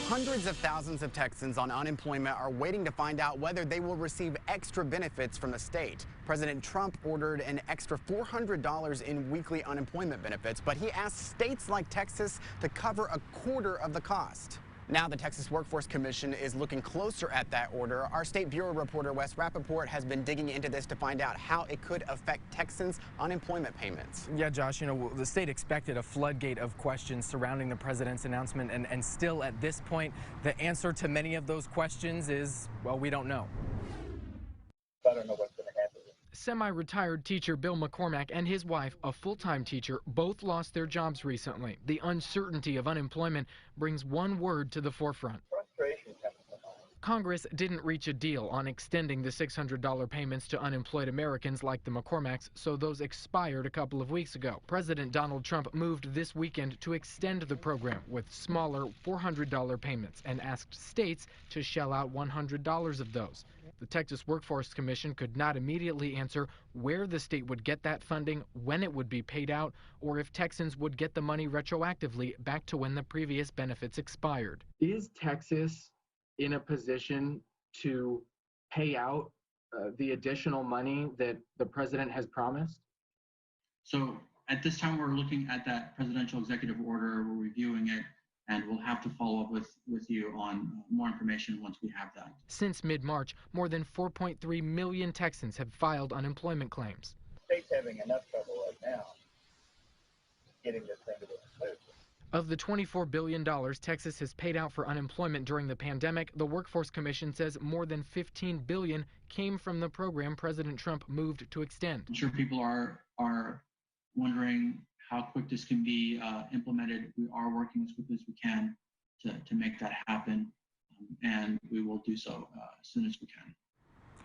Hundreds of thousands of Texans on unemployment are waiting to find out whether they will receive extra benefits from the state. President Trump ordered an extra $400 in weekly unemployment benefits, but he asked states like Texas to cover a quarter of the cost. Now the Texas Workforce Commission is looking closer at that order. Our State Bureau reporter Wes Rappaport has been digging into this to find out how it could affect Texans' unemployment payments. Yeah, Josh, the state expected a floodgate of questions surrounding the president's announcement, and still at this point, the answer to many of those questions is, well, we don't know. I don't know what's going to happen. Semi-retired teacher Bill McCormack and his wife, a full-time teacher, both lost their jobs recently. The uncertainty of unemployment brings one word to the forefront. Frustration comes to mind. Congress didn't reach a deal on extending the $600 payments to unemployed Americans like the McCormacks, so those expired a couple of weeks ago. President Donald Trump moved this weekend to extend the program with smaller $400 payments and asked states to shell out $100 of those. The Texas Workforce Commission could not immediately answer where the state would get that funding, when it would be paid out, or if Texans would get the money retroactively back to when the previous benefits expired. Is Texas in a position to pay out the additional money that the president has promised? So at this time, we're looking at that presidential executive order, we're reviewing it, and we'll have to follow up with you on more information once we have that. Since mid-March, more than 4.3 million Texans have filed unemployment claims. The state's having enough trouble right now getting this thing to the solution. Of the $24 billion Texas has paid out for unemployment during the pandemic, the Workforce Commission says more than $15 billion came from the program President Trump moved to extend. I'm sure people are wondering how quick this can be implemented. We are working as quickly as we can to make that happen, and we will do so as soon as we can.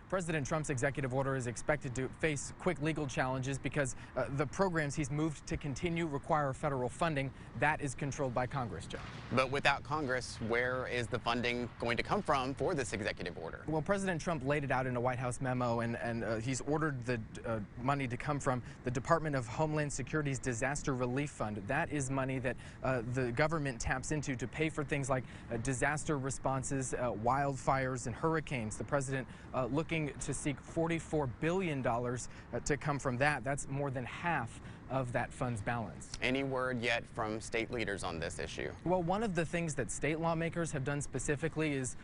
President Trump's executive order is expected to face quick legal challenges because the programs he's moved to continue require federal funding. That is controlled by Congress, Joe. But without Congress, where is the funding going to come from for this executive order? Well, President Trump laid it out in a White House memo, and he's ordered the money to come from the Department of Homeland Security's Disaster Relief Fund. That is money that the government taps into to pay for things like disaster responses, wildfires, and hurricanes. The president looking to seek $44 billion to come from that. That's more than half of that fund's balance. Any word yet from state leaders on this issue? Well, one of the things that state lawmakers have done specifically is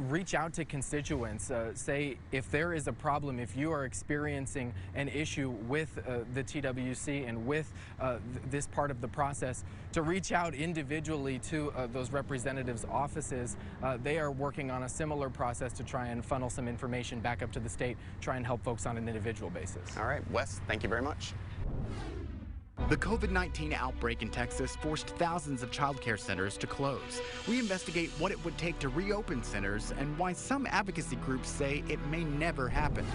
reach out to constituents. Say if there is a problem, if you are experiencing an issue with the TWC and with this part of the process, to reach out individually to those representatives' offices. They are working on a similar process to try and funnel some information back up to the state, try and help folks on an individual basis. All right, Wes, thank you very much. The COVID-19 outbreak in Texas forced thousands of child care centers to close. We investigate what it would take to reopen centers and why some advocacy groups say it may never happen.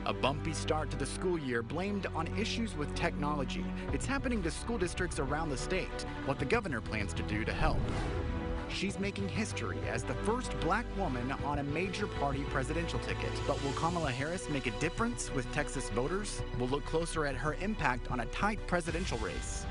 A bumpy start to the school year blamed on issues with technology. It's happening to school districts around the state. What the governor plans to do to help. She's making history as the first black woman on a major party presidential ticket. But will Kamala Harris make a difference with Texas voters? We'll look closer at her impact on a tight presidential race.